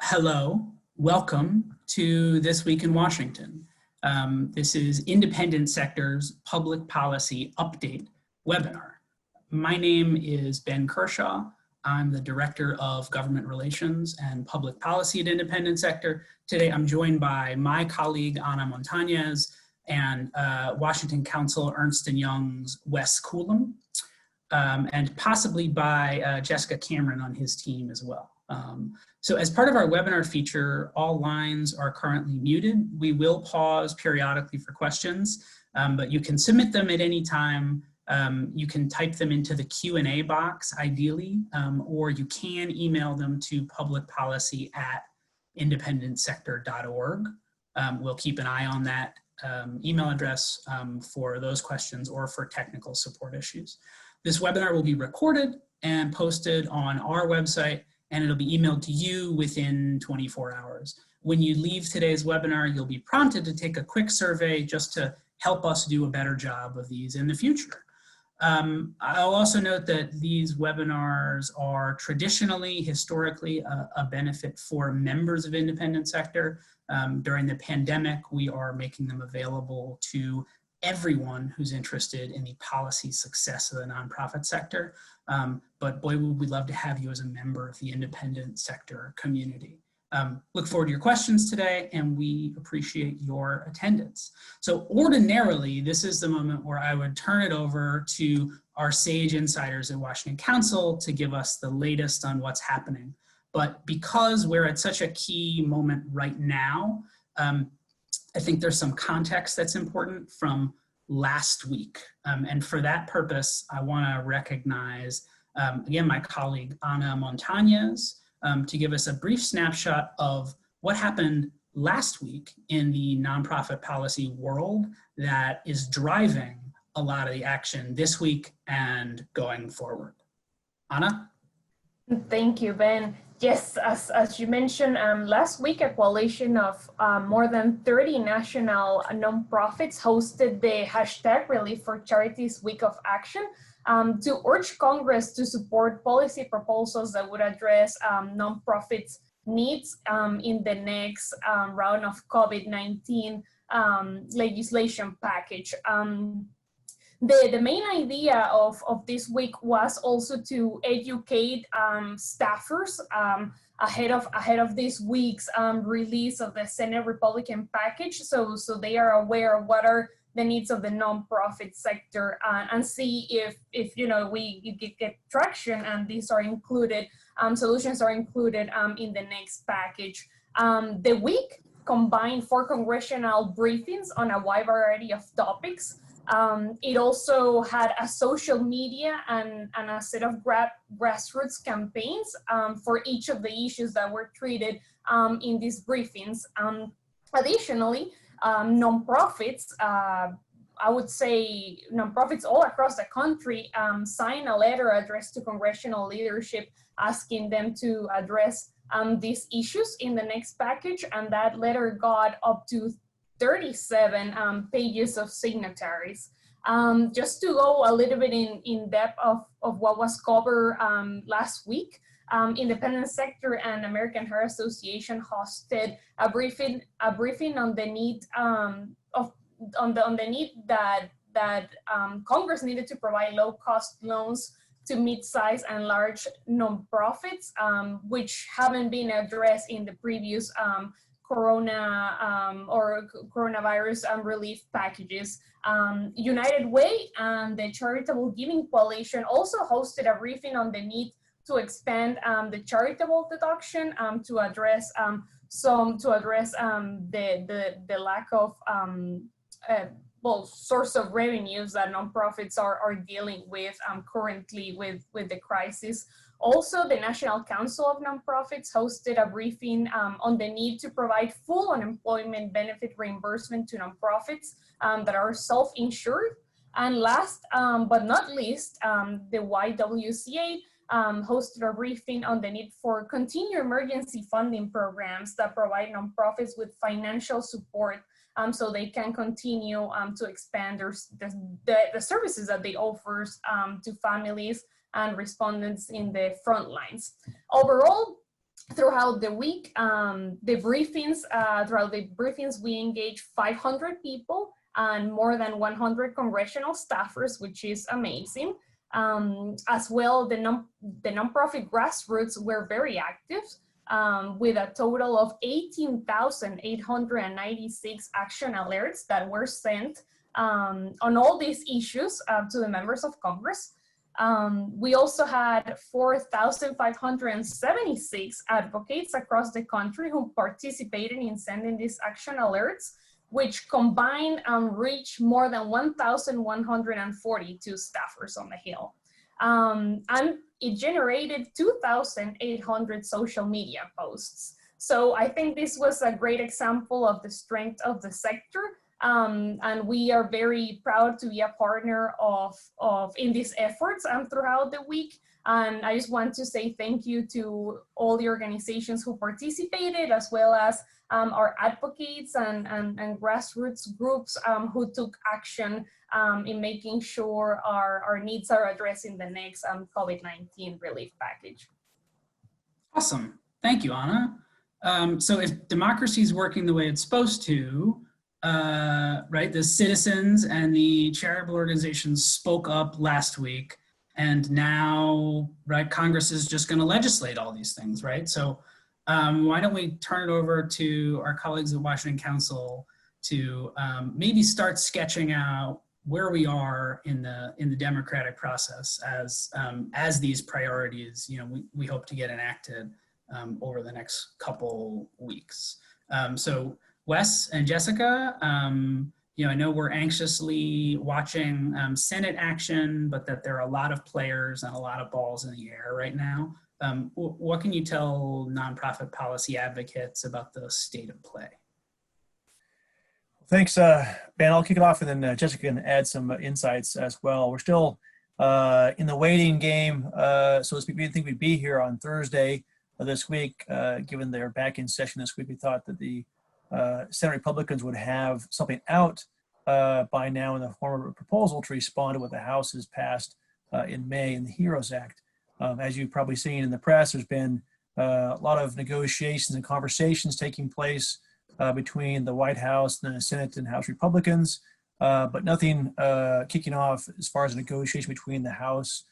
Hello, welcome to This Week in Washington. This is Independent Sector's Public Policy Update webinar. My name is Ben Kershaw. I'm the Director of Government Relations and Public Policy at Independent Sector. Today I'm joined by my colleague Anna Montañez and Washington Counsel Ernst & Young's Wes Coulam, and possibly by Jessica Cameron on his team as well. So as part of our webinar feature, all lines are currently muted. We will pause periodically for questions, but you can submit them at any time. You can type them into the Q&A box, ideally, or you can email them to publicpolicy@independentsector.org. We'll keep an eye on that email address for those questions or for technical support issues. This webinar will be recorded and posted on our website, and it'll be emailed to you within 24 hours. When you leave today's webinar, you'll be prompted to take a quick survey just to help us do a better job of these in the future. I'll also note that these webinars are traditionally, historically, a benefit for members of Independent Sector. During the pandemic, we are making them available to everyone who's interested in the policy success of the nonprofit sector. But boy, would we love to have you as a member of the independent sector community. Look forward to your questions today, and we appreciate your attendance. So ordinarily, this is the moment where I would turn it over to our sage insiders at Washington Council to give us the latest on what's happening. But because we're at such a key moment right now, I think there's some context that's important from last week. And for that purpose, I want to recognize, again, my colleague Anna Montañez to give us a brief snapshot of what happened last week in the nonprofit policy world that is driving a lot of the action this week and going forward. Anna? Thank you, Ben. Yes, as you mentioned, last week a coalition of more than 30 national nonprofits hosted the #Relief for Charities Week of Action to urge Congress to support policy proposals that would address nonprofits' needs in the next round of COVID-19 legislation package. The main idea of this week was also to educate staffers ahead of this week's release of the Senate Republican package, so they are aware of what are the needs of the nonprofit sector and see if you know we get traction and these are included, solutions are included in the next package. The week combined 4 congressional briefings on a wide variety of topics. It also had a social media and a set of grassroots campaigns for each of the issues that were treated in these briefings. Additionally, nonprofits, I would say nonprofits all across the country signed a letter addressed to congressional leadership asking them to address these issues in the next package, and that letter got up to 37 pages of signatories. Just to go a little bit in depth of what was covered last week, Independent Sector and American Heart Association hosted a briefing on the need that Congress needed to provide low-cost loans to mid-size and large nonprofits, which haven't been addressed in the previous coronavirus relief packages. United Way and the Charitable Giving Coalition also hosted a briefing on the need to expand the charitable deduction to address the lack of source of revenues that nonprofits are dealing with currently with the crisis. Also, the National Council of Nonprofits hosted a briefing on the need to provide full unemployment benefit reimbursement to nonprofits that are self-insured. And last but not least, the YWCA hosted a briefing on the need for continued emergency funding programs that provide nonprofits with financial support so they can continue to expand the services that they offer to families and respondents in the front lines. Overall, throughout the week, throughout the briefings, we engaged 500 people and more than 100 congressional staffers, which is amazing. As well, the nonprofit grassroots were very active, with a total of 18,896 action alerts that were sent on all these issues to the members of Congress. We also had 4,576 advocates across the country who participated in sending these action alerts, which combined reached more than 1,142 staffers on the Hill. And it generated 2,800 social media posts. So I think this was a great example of the strength of the sector. And we are very proud to be a partner in these efforts throughout the week. And I just want to say thank you to all the organizations who participated, as well as our advocates and grassroots groups who took action in making sure our needs are addressed in the next COVID-19 relief package. Awesome. Thank you, Anna. So if democracy is working the way it's supposed to, right, the citizens and the charitable organizations spoke up last week, and now, right, Congress is just going to legislate all these things, right? So why don't we turn it over to our colleagues at Washington Council to maybe start sketching out where we are in the democratic process as these priorities, you know, we hope to get enacted over the next couple weeks. So Wes and Jessica, you know, I know we're anxiously watching Senate action, but that there are a lot of players and a lot of balls in the air right now. What can you tell nonprofit policy advocates about the state of play? Thanks, Ben. I'll kick it off, and then Jessica can add some insights as well. We're still in the waiting game, so to speak. We didn't think we'd be here on Thursday of this week. Given they're back in session this week, we thought that the Senate Republicans would have something out by now in the form of a proposal to respond to what the House has passed in May in the HEROES Act. As you've probably seen in the press, there's been a lot of negotiations and conversations taking place between the White House and the Senate and House Republicans, but nothing kicking off as far as a negotiation between the House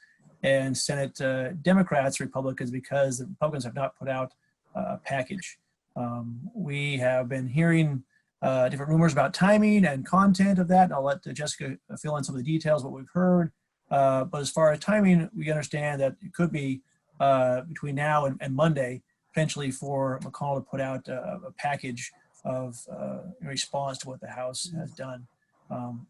and Senate Democrats, Republicans, because the Republicans have not put out a package. We have been hearing different rumors about timing and content of that, and I'll let Jessica fill in some of the details of what we've heard. But as far as timing, we understand that it could be between now and Monday, potentially, for McConnell to put out a package of in response to what the House has done.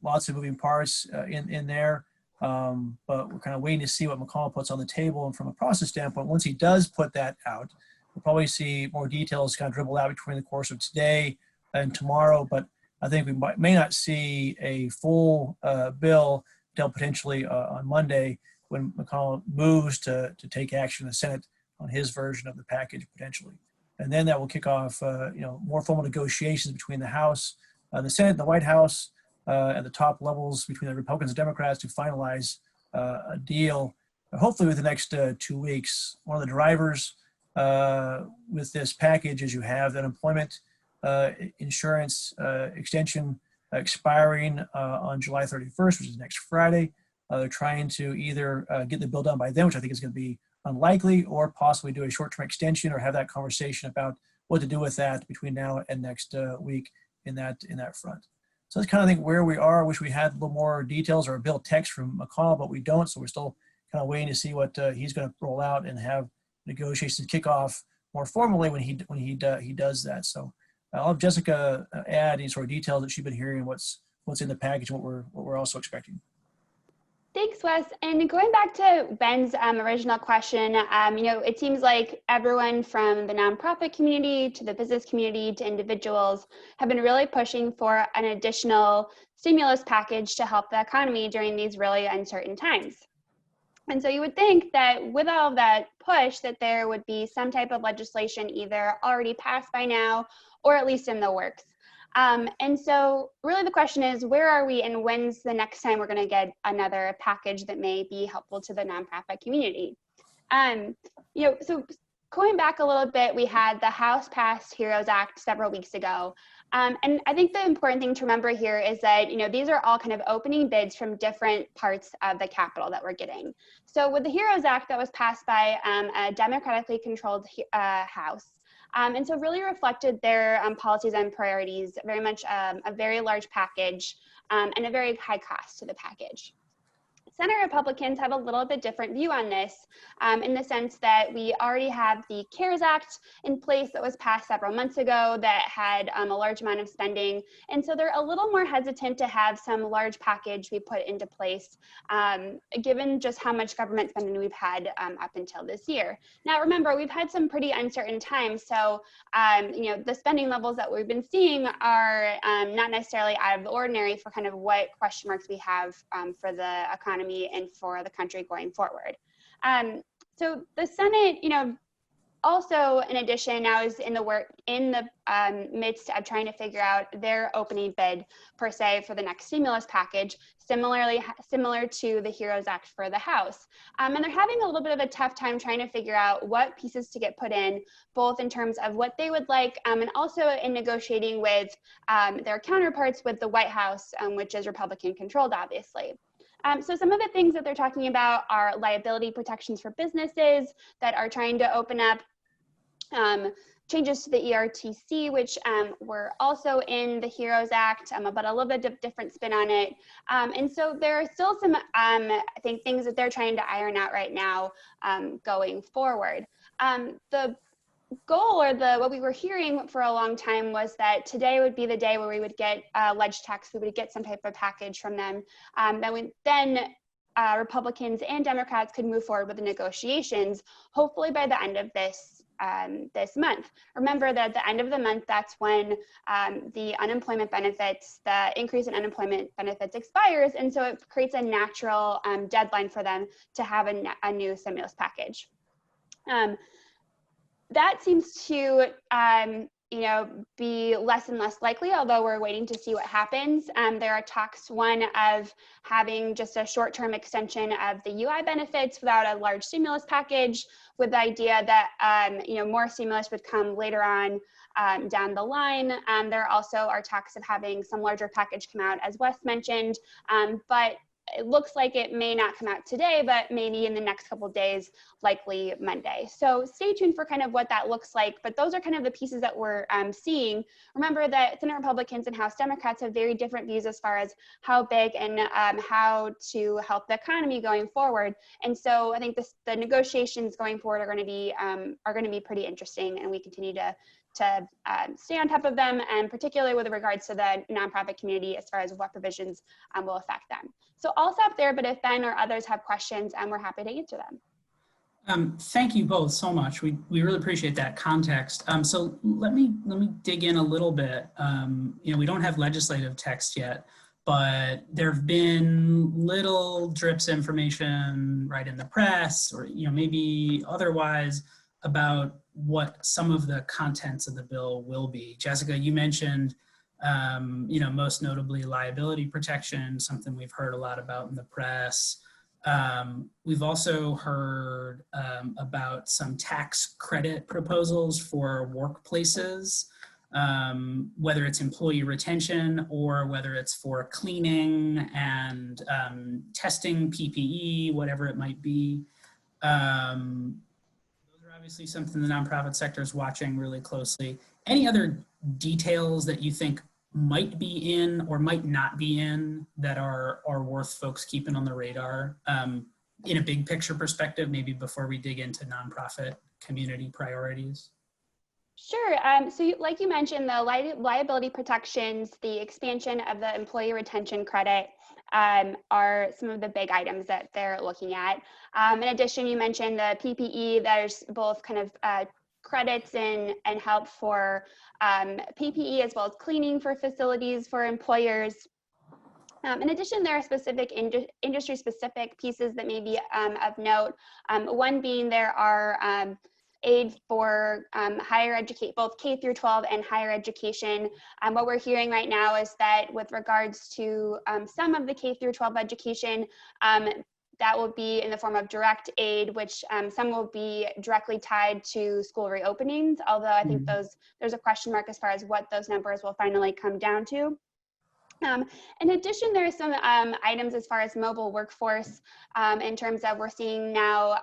Lots of moving parts in there, but we're kind of waiting to see what McConnell puts on the table. And from a process standpoint, once he does put that out, we'll probably see more details kind of dribble out between the course of today and tomorrow. But I think we may not see a full bill until potentially on Monday, when McConnell moves to take action in the Senate on his version of the package potentially. And then that will kick off, more formal negotiations between the House, the Senate, and the White House, at the top levels between the Republicans and Democrats to finalize a deal, hopefully within the next 2 weeks. One of the drivers with this package is you have the unemployment insurance extension expiring on July 31st, which is next Friday. They're trying to either get the bill done by then, which I think is going to be unlikely, or possibly do a short-term extension or have that conversation about what to do with that between now and next week in that front. So that's kind of, I think, where we are. I wish we had a little more details or a bill text from McConnell, but we don't. So we're still kind of waiting to see what he's going to roll out and have negotiations kick off more formally when he does that. So I'll have Jessica add any sort of details that she's been hearing, what's in the package, what we're also expecting. Thanks, Wes. And going back to Ben's original question, it seems like everyone from the nonprofit community to the business community to individuals have been really pushing for an additional stimulus package to help the economy during these really uncertain times. And so you would think that with all of that push, that there would be some type of legislation either already passed by now or at least in the works. And so really the question is, where are we and when's the next time we're going to get another package that may be helpful to the nonprofit community? So going back a little bit, we had the House passed HEROES Act several weeks ago. And I think the important thing to remember here is that, these are all kind of opening bids from different parts of the Capitol that we're getting. So with the HEROES Act that was passed by a democratically controlled House, and so really reflected their policies and priorities, very much a very large package and a very high cost to the package. Senate Republicans have a little bit different view on this in the sense that we already have the CARES Act in place that was passed several months ago that had a large amount of spending. And so they're a little more hesitant to have some large package be put into place, given just how much government spending we've had up until this year. Now, remember, we've had some pretty uncertain times. So, the spending levels that we've been seeing are not necessarily out of the ordinary for kind of what question marks we have for the economy and for the country going forward. So the Senate, also in addition now is in the midst of trying to figure out their opening bid per se for the next stimulus package, similar to the HEROES Act for the House. And they're having a little bit of a tough time trying to figure out what pieces to get put in, both in terms of what they would like and also in negotiating with their counterparts with the White House, which is Republican controlled, obviously. So some of the things that they're talking about are liability protections for businesses that are trying to open up, changes to the ERTC, which were also in the HEROES Act, but a little bit of different spin on it. And so there are still some, I think, things that they're trying to iron out right now going forward. The goal, or what we were hearing for a long time, was that today would be the day where we would get LegText, we would get some type of package from them. Then Republicans and Democrats could move forward with the negotiations, hopefully by the end of this month. Remember that at the end of the month, that's when the unemployment benefits, the increase in unemployment benefits expires, and so it creates a natural deadline for them to have a new stimulus package. That seems to, be less and less likely, although we're waiting to see what happens. There are talks, one, of having just a short-term extension of the UI benefits without a large stimulus package, with the idea that, more stimulus would come later on down the line. There also are talks of having some larger package come out, as Wes mentioned, but it looks like it may not come out today, but maybe in the next couple of days, likely Monday. So stay tuned for kind of what that looks like. But those are kind of the pieces that we're seeing. Remember that Senate Republicans and House Democrats have very different views as far as how big and how to help the economy going forward. And so I think the negotiations going forward are going to be pretty interesting, and we continue to stay on top of them, and particularly with regards to the nonprofit community as far as what provisions will affect them. So I'll stop there, but if Ben or others have questions, we're happy to answer them. Thank you both so much. We really appreciate that context. So let me dig in a little bit. We don't have legislative text yet, but there have been little drips of information right in the press, or maybe otherwise, about what some of the contents of the bill will be. Jessica, you mentioned, most notably liability protection, something we've heard a lot about in the press. We've also heard about some tax credit proposals for workplaces, whether it's employee retention or whether it's for cleaning and testing PPE, whatever it might be. Obviously something the nonprofit sector is watching really closely. Any other details that you think might be in or might not be in that are worth folks keeping on the radar in a big picture perspective, maybe before we dig into nonprofit community priorities? Sure. So like you mentioned, the liability protections, the expansion of the employee retention credit are some of the big items that they're looking at. In addition, you mentioned the PPE. There's both kind of credits and help for PPE, as well as cleaning for facilities for employers. In addition, there are specific industry-specific pieces that may be of note. One being there are aid for higher education, both K through 12 and higher education. What we're hearing right now is that with regards to some of the K through 12 education, that will be in the form of direct aid, which some will be directly tied to school reopenings, although I think there's a question mark as far as what those numbers will finally come down to. In addition, there are some items as far as mobile workforce in terms of we're seeing now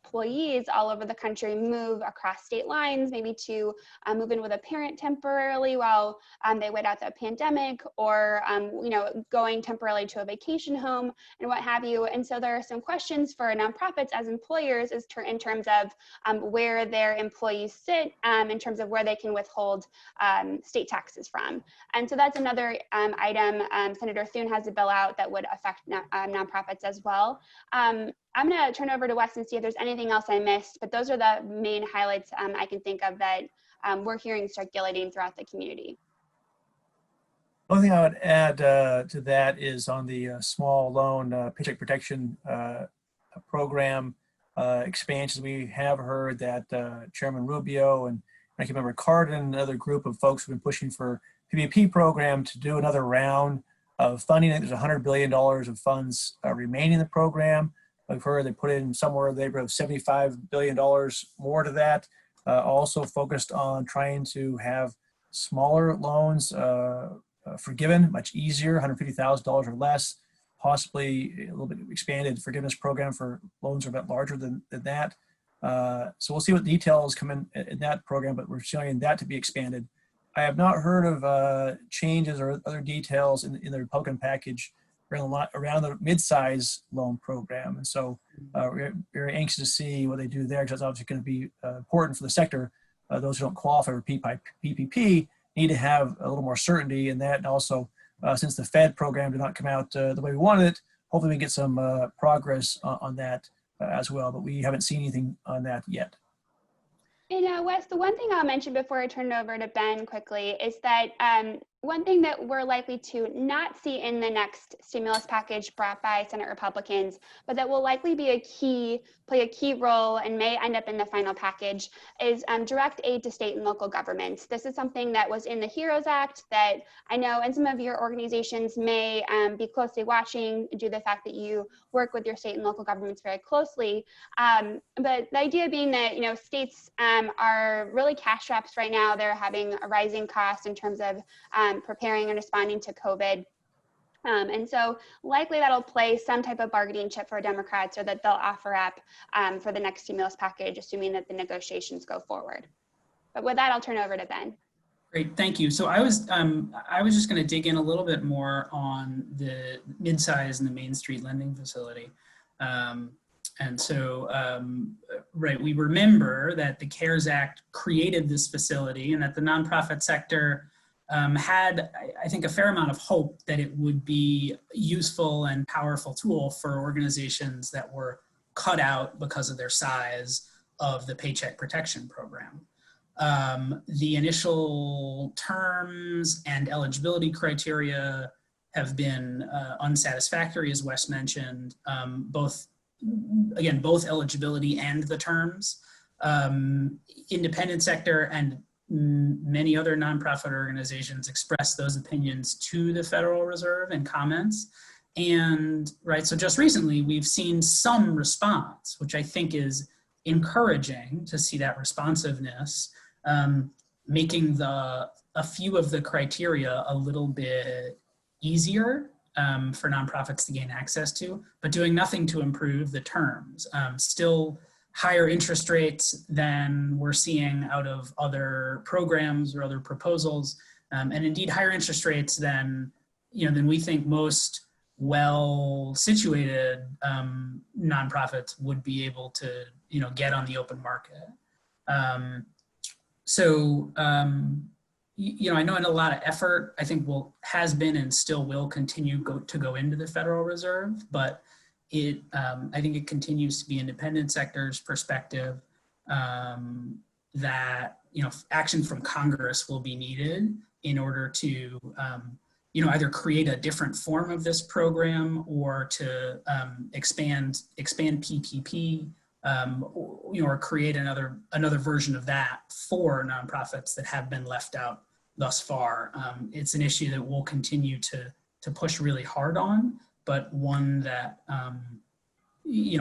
employees all over the country move across state lines, maybe to move in with a parent temporarily while they wait out the pandemic, or going temporarily to a vacation home and what have you. And so there are some questions for nonprofits as employers in terms of where their employees sit, in terms of where they can withhold state taxes from. And so that's another item. Senator Thune has a bill out that would affect nonprofits as well. I'm going to turn over to Wes and see if there's anything else I missed, but those are the main highlights I can think of that we're hearing circulating throughout the community. One thing I would add to that is on the small loan paycheck protection program expansions. We have heard that Chairman Rubio and Ranking Member Cardin and another group of folks have been pushing for PPP program to do another round of funding. I think there's $100 billion of funds remaining in the program. I've heard they put in somewhere in the neighborhood of $75 billion more to that. Also focused on trying to have smaller loans forgiven, much easier, $150,000 or less, possibly a little bit expanded forgiveness program for loans are a bit larger than that. So we'll see what details come in that program, but we're showing that to be expanded. I have not heard of changes or other details in the Republican package around the mid-size loan program. And so we're very anxious to see what they do there, because that's obviously going to be important for the sector. Those who don't qualify for PPP need to have a little more certainty in that. And also, since the Fed program did not come out the way we wanted it, hopefully we get some progress on that as well, but we haven't seen anything on that yet. And Wes, the one thing I'll mention before I turn it over to Ben quickly is that one thing that we're likely to not see in the next stimulus package brought by Senate Republicans, but that will likely be play a key role and may end up in the final package, is direct aid to state and local governments. This is something that was in the HEROES Act that I know and some of your organizations may be closely watching due to the fact that you work with your state and local governments very closely. But the idea being that, states are really cash strapped right now. They're having a rising cost in terms of preparing and responding to COVID. And so likely that'll play some type of bargaining chip for Democrats, or that they'll offer up for the next stimulus package, assuming that the negotiations go forward. But with that, I'll turn over to Ben. Great, thank you. So I was just going to dig in a little bit more on the midsize and the Main Street lending facility. And so, right, we remember that the CARES Act created this facility, and that the nonprofit sector had, I think, a fair amount of hope that it would be a useful and powerful tool for organizations that were cut out because of their size of the Paycheck Protection Program. The initial terms and eligibility criteria have been unsatisfactory, as Wes mentioned, both eligibility and the terms. Independent sector and many other nonprofit organizations expressed those opinions to the Federal Reserve in comments. And right, so just recently we've seen some response, which I think is encouraging to see that responsiveness, making a few of the criteria a little bit easier for nonprofits to gain access to, but doing nothing to improve the terms. Still higher interest rates than we're seeing out of other programs or other proposals, and indeed higher interest rates than we think most well-situated nonprofits would be able to get on the open market. I know in a lot of effort, I think has been and still will continue to go into the Federal Reserve, but I think it continues to be independent sector's perspective that action from Congress will be needed in order to either create a different form of this program or to expand PPP, or create another version of that for nonprofits that have been left out thus far. It's an issue that we'll continue to push really hard on, but one that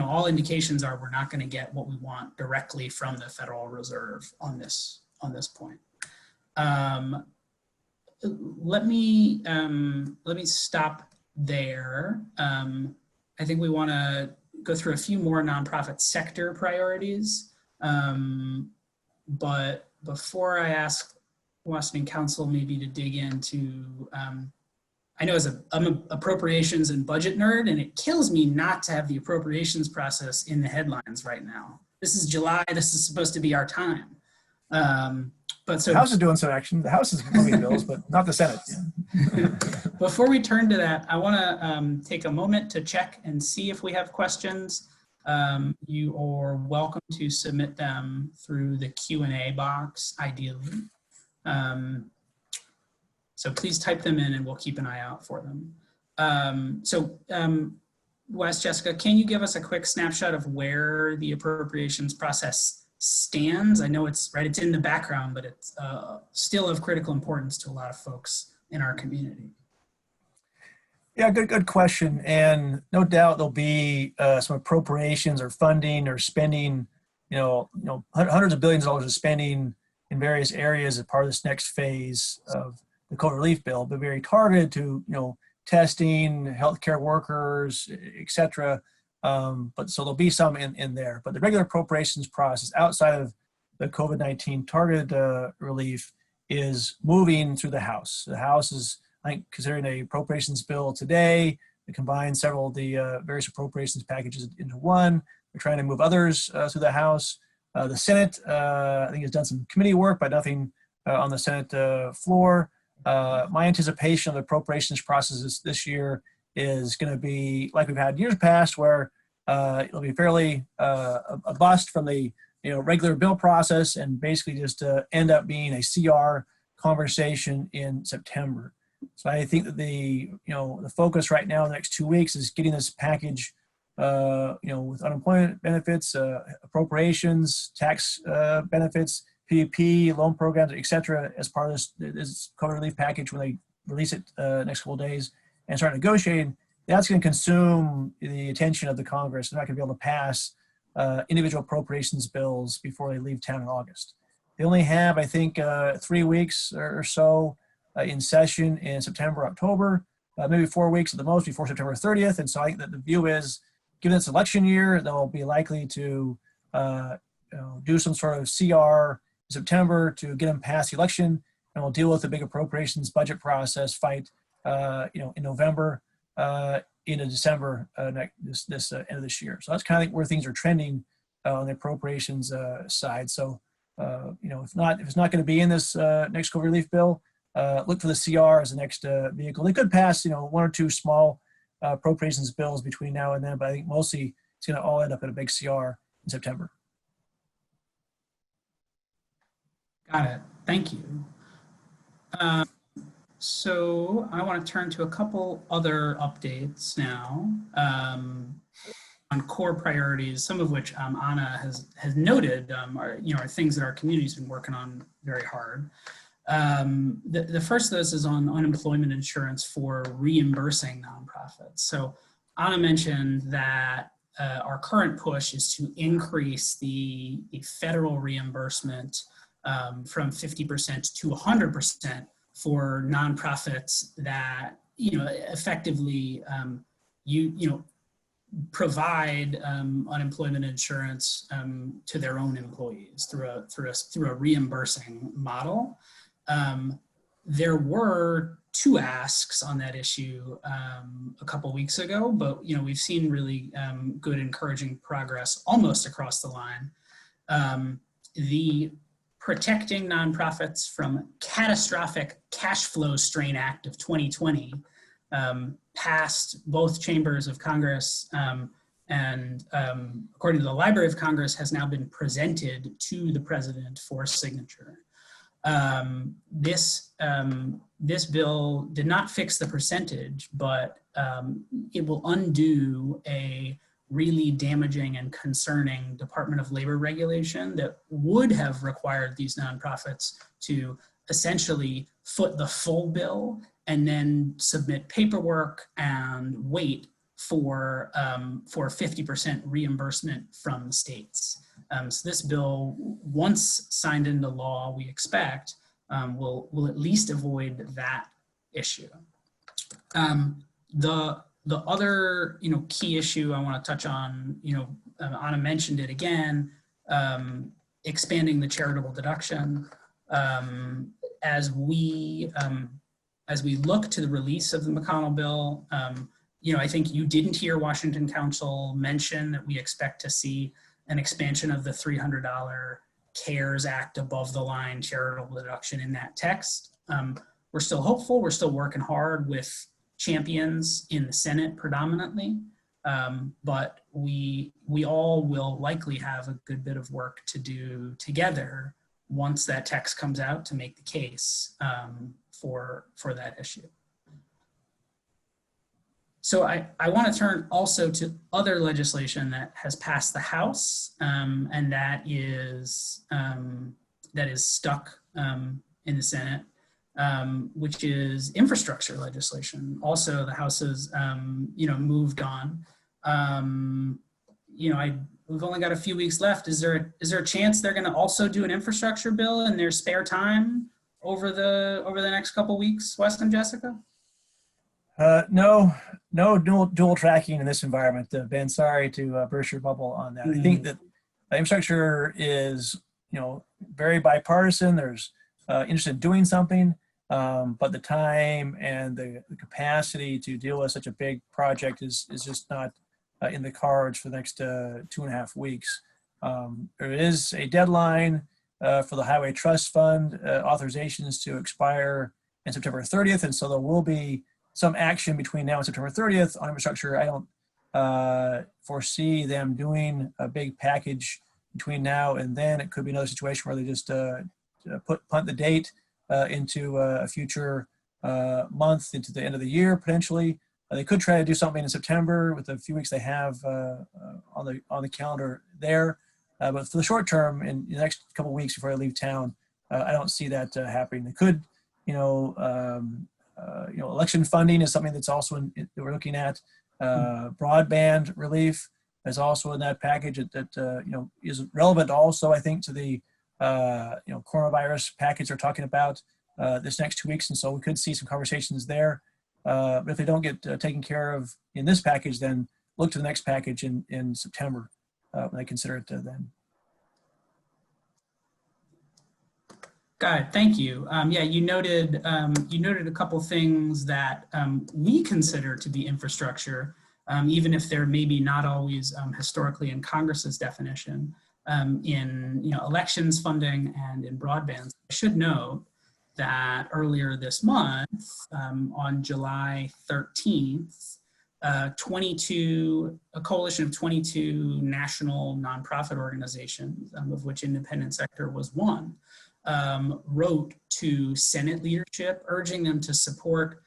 all indications are we're not going to get what we want directly from the Federal Reserve on this point. Let me stop there. I think we want to go through a few more nonprofit sector priorities. But before I ask Washington Council maybe to dig into, I know I'm an appropriations and budget nerd, and it kills me not to have the appropriations process in the headlines right now. This is July, this is supposed to be our time. But so the House is doing some action. The House is moving bills, but not the Senate. Before we turn to that, I want to take a moment to check and see if we have questions. You are welcome to submit them through the Q&A box, ideally. So please type them in and we'll keep an eye out for them. Wes, Jessica, can you give us a quick snapshot of where the appropriations process stands? I know it's in the background, but it's still of critical importance to a lot of folks in our community. Yeah, good question. And no doubt there'll be some appropriations or funding or spending, hundreds of billions of dollars of spending in various areas as part of this next phase of the COVID relief bill, but very targeted to, testing, healthcare workers, et cetera. But so there'll be some in there. But the regular appropriations process outside of the COVID-19 targeted relief is moving through the House. The House is, I think, considering a appropriations bill today that combines several of the various appropriations packages into one. We're trying to move others through the House. The Senate, I think, has done some committee work, but nothing on the Senate floor. My anticipation of the appropriations process this year is going to be like we've had years past, where it'll be fairly a bust from the regular bill process and basically just end up being a CR conversation in September. So I think that the focus right now in the next 2 weeks is getting this package, with unemployment benefits, appropriations, tax benefits, PPP, loan programs, et cetera, as part of this COVID relief package when they release it next couple of days and start negotiating. That's going to consume the attention of the Congress. They're not going to be able to pass individual appropriations bills before they leave town in August. They only have, I think, 3 weeks or so in session in September, October, maybe 4 weeks at the most before September 30th. And so I think that the view is, given it's election year, they'll be likely to do some sort of CR in September to get them past the election, and we'll deal with the big appropriations budget process fight, in November into December this end of this year. So that's kind of where things are trending on the appropriations side. So if it's not going to be in this next COVID relief bill, look for the CR as the next vehicle. They could pass, 1 or 2 small appropriations bills between now and then, but I think mostly it's going to all end up in a big CR in September. Got it. Thank you. So I want to turn to a couple other updates now on core priorities, some of which Anna has noted are things that our community's been working on very hard. The first of those is on unemployment insurance for reimbursing nonprofits. So Anna mentioned that our current push is to increase the federal reimbursement from 50% to 100% for nonprofits that effectively provide unemployment insurance to their own employees through a reimbursing model. There were 2 asks on that issue a couple weeks ago, but we've seen really good, encouraging progress almost across the line. The Protecting Nonprofits from Catastrophic Cash Flow Strain Act of 2020 passed both chambers of Congress and according to the Library of Congress has now been presented to the president for signature. This bill did not fix the percentage, but it will undo a really damaging and concerning Department of Labor regulation that would have required these nonprofits to essentially foot the full bill and then submit paperwork and wait for 50% reimbursement from the states. So this bill, once signed into law, we expect will at least avoid that issue. The other key issue I want to touch on, Anna mentioned it again, expanding the charitable deduction. As we look to the release of the McConnell bill, I think you didn't hear Washington Council mention that we expect to see an expansion of the $300 CARES Act above the line charitable deduction in that text. We're still hopeful. We're still working hard with champions in the Senate predominantly, but we all will likely have a good bit of work to do together once that text comes out to make the case for that issue. So I want to turn also to other legislation that has passed the House, and that is stuck in the Senate, which is infrastructure legislation. Also, the House has moved on. We've only got a few weeks left. Is there a chance they're going to also do an infrastructure bill in their spare time over the next couple weeks, Wes and Jessica? No dual tracking in this environment. Ben, sorry to burst your bubble on that. I think that infrastructure is, very bipartisan. There's interest in doing something, but the time and the capacity to deal with such a big project is just not in the cards for the next 2.5 weeks. There is a deadline for the Highway Trust Fund authorizations to expire in September 30th, and so there will be some action between now and September 30th on infrastructure. I don't foresee them doing a big package between now and then. It could be another situation where they just punt the date into a future month, into the end of the year potentially. They could try to do something in September with the few weeks they have on the calendar there. But for the short term, in the next couple of weeks before I leave town, I don't see that happening. They could, election funding is something that's also that we're looking at. Broadband relief is also in that package that is relevant also, I think, to the coronavirus package they're talking about this next 2 weeks, and so we could see some conversations there. But if they don't get taken care of in this package, then look to the next package in September when I consider it then. Got it. Thank you. Yeah, you noted a couple things that we consider to be infrastructure, even if they're maybe not always historically in Congress's definition, in elections funding and in broadband. I should note that earlier this month, on July 13th, a coalition of 22 national nonprofit organizations, of which independent sector was one, wrote to Senate leadership urging them to support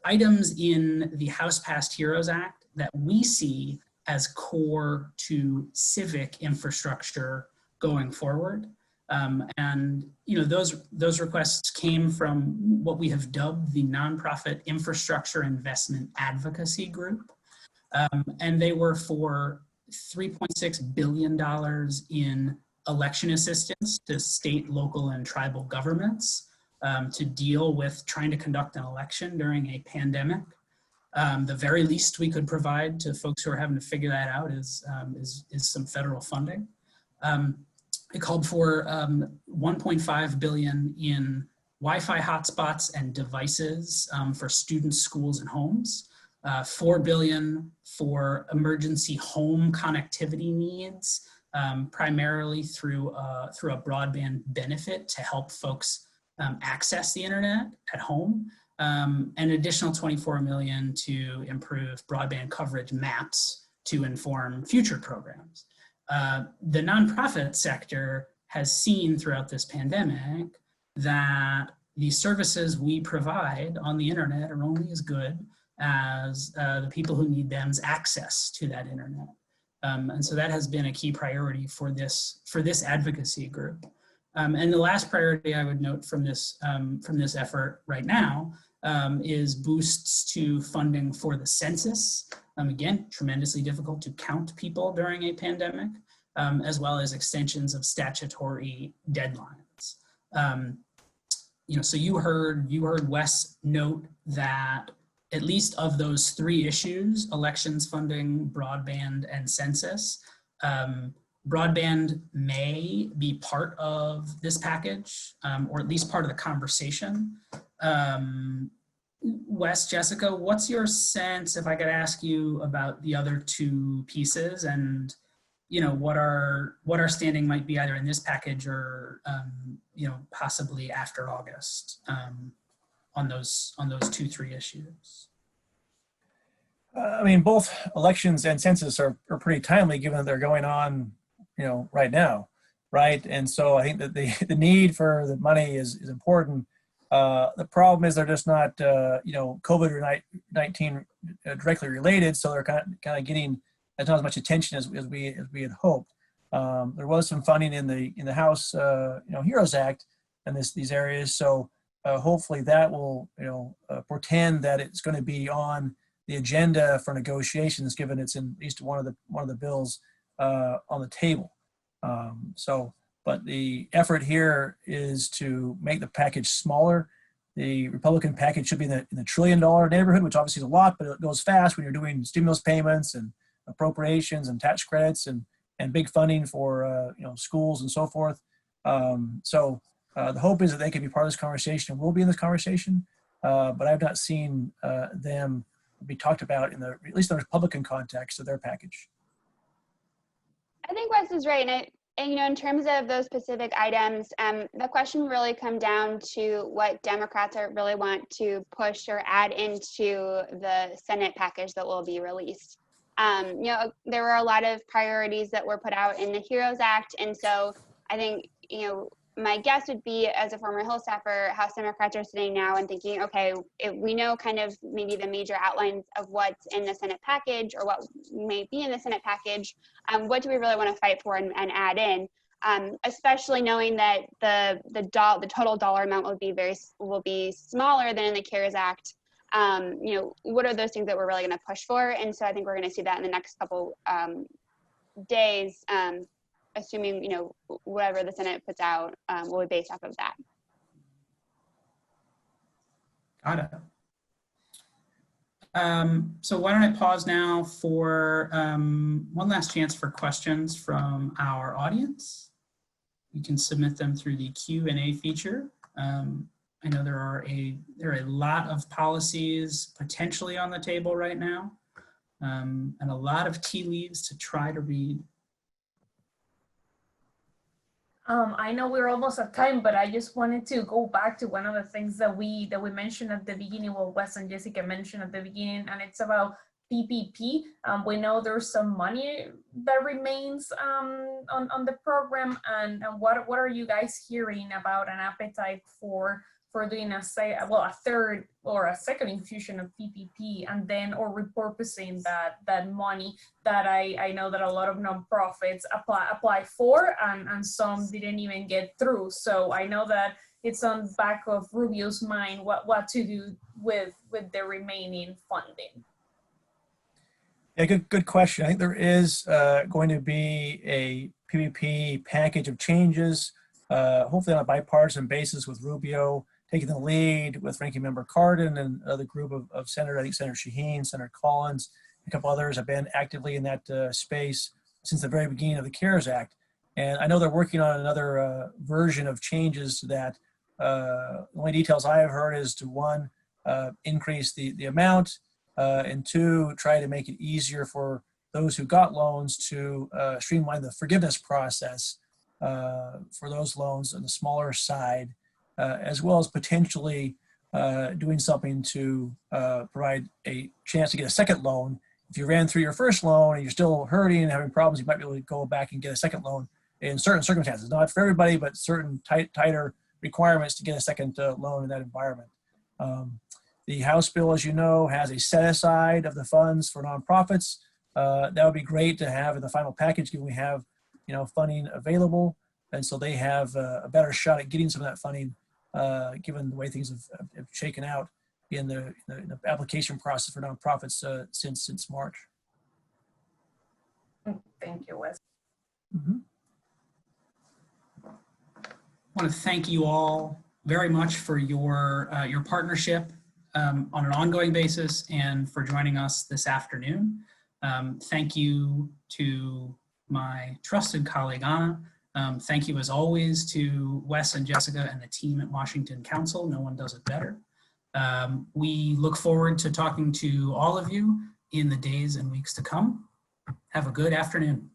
items in the House-passed HEROES Act that we see as core to civic infrastructure going forward. And those requests came from what we have dubbed the Nonprofit Infrastructure Investment Advocacy Group. And they were for $3.6 billion in election assistance to state, local, and tribal governments to deal with trying to conduct an election during a pandemic. The very least we could provide to folks who are having to figure that out is some federal funding. It called for $1.5 billion in Wi-Fi hotspots and devices for students, schools, and homes. $4 billion for emergency home connectivity needs, primarily through a broadband benefit to help folks access the internet at home. An additional $24 million to improve broadband coverage maps to inform future programs. The nonprofit sector has seen throughout this pandemic that the services we provide on the internet are only as good as the people who need them's access to that internet. And so that has been a key priority for this advocacy group. And the last priority I would note from this effort right now is boosts to funding for the census. Again, tremendously difficult to count people during a pandemic, as well as extensions of statutory deadlines. So you heard Wes note that at least of those three issues, elections funding, broadband, and census, broadband may be part of this package, or at least part of the conversation. Wes, Jessica, what's your sense, if I could ask you about the other two pieces, and what our standing might be either in this package or possibly after August on those 2-3 issues? I mean, both elections and census are pretty timely, given that they're going on, right now, right? And so I think that the need for the money is important. The problem is they're just not, COVID-19 directly related, so they're kind of getting not as much attention as we had hoped. There was some funding in the House, HEROES Act, and these areas. So hopefully that will, portend that it's going to be on the agenda for negotiations, given it's in at least one of the bills on the table. But the effort here is to make the package smaller. The Republican package should be in the $1 trillion neighborhood, which obviously is a lot, but it goes fast when you're doing stimulus payments and appropriations and tax credits and big funding for schools and so forth. The hope is that they can be part of this conversation and will be in this conversation, but I've not seen them be talked about at least in the Republican context of their package. I think Wes is right, and in terms of those specific items, the question really comes down to what Democrats really want to push or add into the Senate package that will be released. There were a lot of priorities that were put out in the HEROES Act, and so I think, my guess would be, as a former Hill staffer, House Democrats are sitting now and thinking, okay, we know kind of maybe the major outlines of what's in the Senate package or what may be in the Senate package. What do we really want to fight for and add in? Especially knowing that the total dollar amount will be smaller than in the CARES Act. What are those things that we're really going to push for? And so I think we're going to see that in the next couple days. Assuming whatever the Senate puts out will be based off of that. Got it. So why don't I pause now for one last chance for questions from our audience. You can submit them through the Q&A feature. I know there are a lot of policies potentially on the table right now, and a lot of tea leaves to try to read. I know we're almost at time, but I just wanted to go back to one of the things that we mentioned at the beginning, well, Wes and Jessica mentioned at the beginning, and it's about PPP. We know there's some money that remains on the program, and what are you guys hearing about an appetite for doing a third or a second infusion of PPP, and then or repurposing that money that I know that a lot of nonprofits apply for, and some didn't even get through. So I know that it's on the back of Rubio's mind what to do with the remaining funding. Yeah, good question. I think there is going to be a PPP package of changes, hopefully on a bipartisan basis, with Rubio taking the lead, with Ranking Member Cardin and another group of Senator Shaheen, Senator Collins, a couple others have been actively in that space since the very beginning of the CARES Act. And I know they're working on another version of changes to that. The only details I have heard is to, one, increase the amount, and two, try to make it easier for those who got loans to streamline the forgiveness process for those loans on the smaller side, as well as potentially doing something to provide a chance to get a second loan. If you ran through your first loan and you're still hurting and having problems, you might be able to go back and get a second loan in certain circumstances. Not for everybody, but certain tighter requirements to get a second loan in that environment. The House bill, as you know, has a set aside of the funds for nonprofits. That would be great to have in the final package, given we have funding available. And so they have a better shot at getting some of that funding, given the way things have shaken out in the application process for nonprofits since March. Thank you, Wes. Mm-hmm. I want to thank you all very much for your partnership on an ongoing basis and for joining us this afternoon. Thank you to my trusted colleague, Anna. Thank you as always to Wes and Jessica and the team at Washington Council. No one does it better. We look forward to talking to all of you in the days and weeks to come. Have a good afternoon.